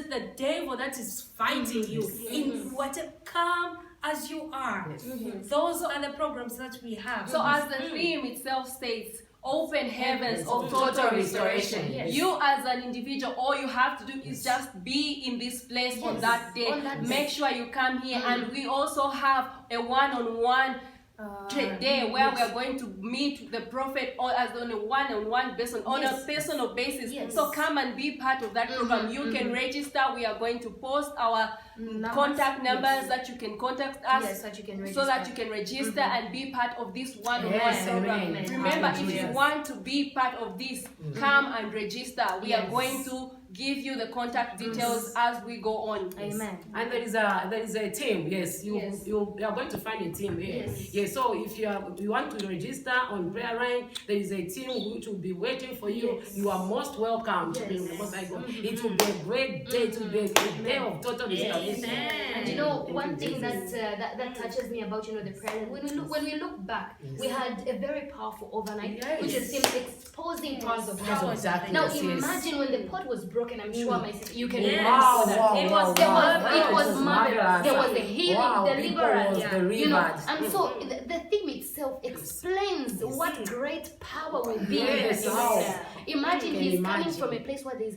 represent the devil that is fighting you in whatever. Come as you are. Those are the programs that we have. So as the theme itself states, open heavens of total restoration. You as an individual, all you have to do is just be in this place on that day. Make sure you come here, and we also have a one-on-one day where we are going to meet the prophet or as on a one-on-one basis, on a personal basis. So come and be part of that program. You can register. We are going to post our contact numbers that you can contact us, so that you can register and be part of this one-on-one program. Remember, if you want to be part of this, come and register. We are going to give you the contact details as we go on. Amen. And there is a team. Yes, you are going to find a team here. Yes. So if you want to register on prayer line, there is a team which will be waiting for you. You are most welcome to be in the Most High God. It will be a great day to be a day of total restoration. And you know, one thing that touches me about the prayer, when we look back, we had a very powerful overnight, which is him exposing parts of power. Now imagine when the pot was broken. I'm sure my sister, you can Yes. remember that. It was marvelous. There was a healing, deliverance, and so the theme itself explains what great power will be in this. Imagine he's coming from a place where there's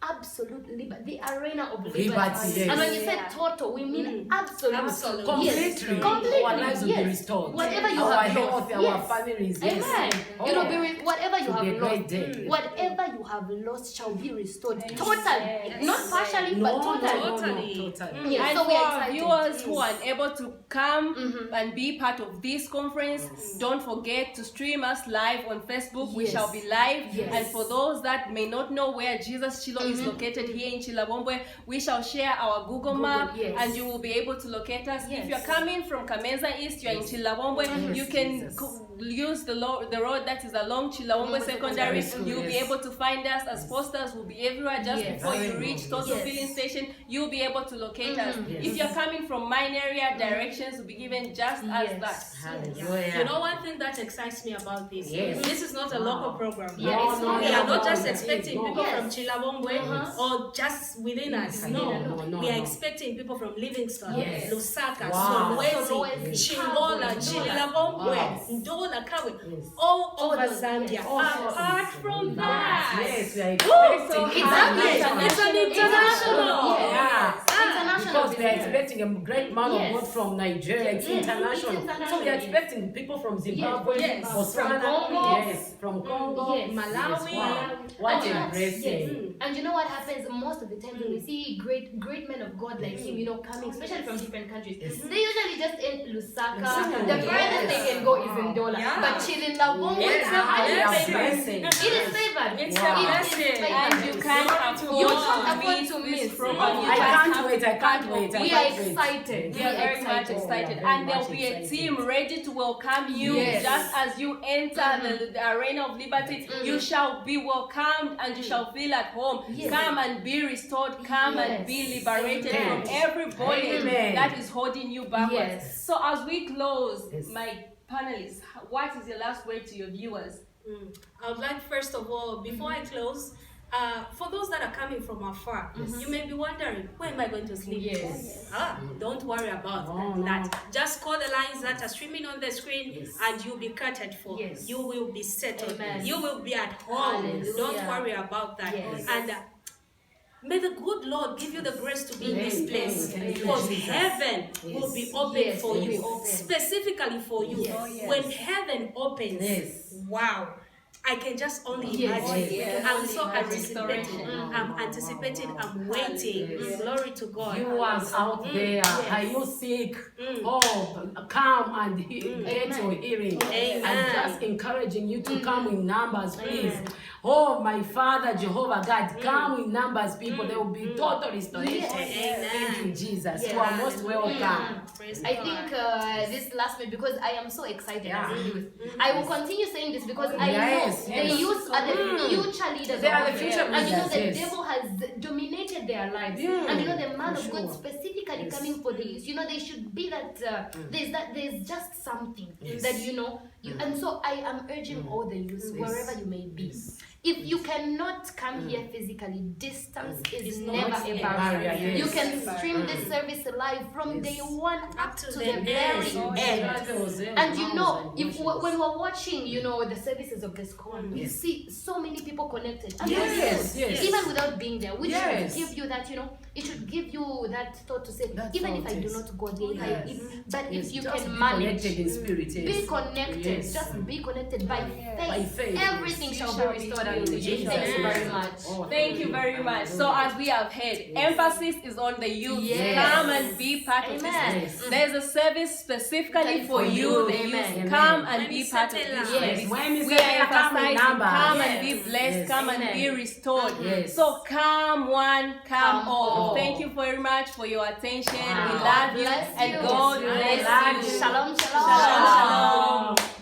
absolute liberty, the arena of liberty. And when you say total, we mean absolute. Completely. Our lives will be restored. Whatever you our have health, lost. our families. Amen. Whatever you have lost, whatever you have lost shall be restored. Totally. Not partially, but totally. And so for our viewers who are unable to come and be part of this conference, don't forget to stream us live on Facebook. We shall be live. And for those that may not know where Jesus Shiloh is located here in Chililabombwe, we shall share our Google map, and you will be able to locate us. If you're coming from Kamenza East, you're in Chililabombwe, you can use the road that is along Chililabombwe Secondary. You'll be able to find us, as posters will be everywhere. Just before you reach Total Filling Station, you'll be able to locate us. If you're coming from mine area, directions will be given just as that. You know, one thing that excites me about this, this is not a local program. We No, are not just expecting people from Chililabombwe or just within us. No, we are expecting people from Livingstone, Lusaka, Solwezi, Chingola, Chililabombwe, Ndola, Kawe, all over Zambia. Apart from that, we are it's an international. Because they are expecting a great amount of God from Nigeria. It's international. So we are expecting people from Zimbabwe, Botswana, from Congo, Malawi. What a blessing. And you know what happens most of the time when we see great men of God like him, coming, especially from different countries. They usually just end Lusaka. The furthest they can go is in Ndola. But Chililabombwe, It is favored. It's a blessing. And you can't afford to miss program. I can't wait. We are excited. We are very much excited. And there will be a team ready to welcome you. Just as you enter the arena of liberty, you shall be welcomed and you shall feel at home. Come and be restored. Come and be liberated from every bondage that is holding you backwards. So as we close, my panelists, what is your last word to your viewers? I would like, first of all, before I close, for those that are coming from afar, you may be wondering, where am I going to sleep? Don't worry about that. Just call the lines that are streaming on the screen and you'll be catered for. You will be settled. You will be at home. Don't worry about that. And may the good Lord give you the grace to be in this place, because heaven will be open for you, specifically for you. When heaven opens, wow, I can just only imagine. I'm so anticipating. I'm waiting. Glory to God. You ones out there, are you sick? Come and get your healing. I'm just encouraging you to come in numbers, please. Oh, my Father, Jehovah God, come in numbers, people. There will be total restoration. Thank you, Jesus. You are most welcome. I think this last bit, because I am so excited as a youth. I will continue saying this because I know the youth are the future leaders. They are the future leaders. And the devil has dominated their lives. And the man of God specifically physically coming for the youth. You know, there should be that there's just something that and so I am urging all the youth, wherever you may be. If you cannot come here physically, distance is never a barrier. You can stream this service live from day one up to the very end. And you know, when we're watching, the services of the school, you see so many people connected. And even without being there, which should give you that, it should give you that thought to say, even if I do not go there, but if you can manage, be connected, just be connected by faith. Everything shall be restored. Thank you very much. Thank you very much. So as we have heard, emphasis is on the youth. Come and be part of this. There's a service specifically for you, the youth. Come and be part of this. We are emphasizing, come and be blessed, come and be restored. So come one, come all. Thank you very much for your attention. We love you and God bless you. Shalom, shalom. Shalom.